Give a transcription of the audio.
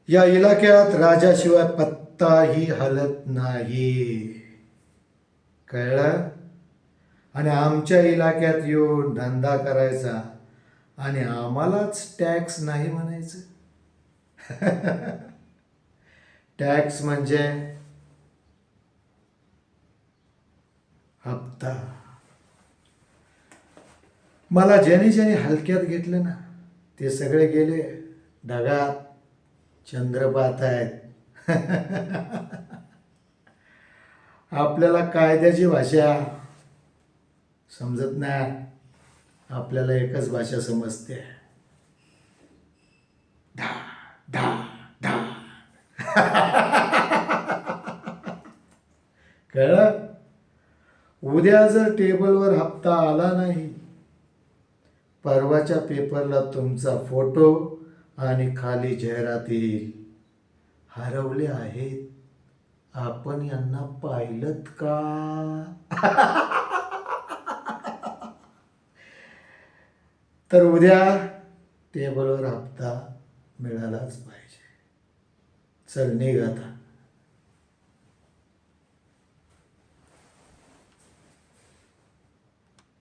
या इलाक्यात राजाशिवाय पत्ताही हलत नाही, कळलं? आणि आमच्या इलाक्यात येऊन धंदा करायचा आणि आम्हालाच टॅक्स नाही म्हणायचं. टॅक्स म्हणजे हप्ता. मला ज्याने ज्याने हलक्यात घेतलं ना ते सगळे गेले ढगात, चंद्र पाहत आहेत. आपल्याला कायद्याची भाषा समजत नाही, आपल्याला एकच भाषा समजते, धा धा धा. कळलं? उद्या जर टेबलवर हप्ता आला नाही, परवाच्या पेपरला तुमचा फोटो आणि खाली जाहिरात येईल, हरवले आहेत, आपण यांना पाहिलत का? तर उद्या टेबलवर हप्ता मिळालाच पाहिजे. चल निघ आता.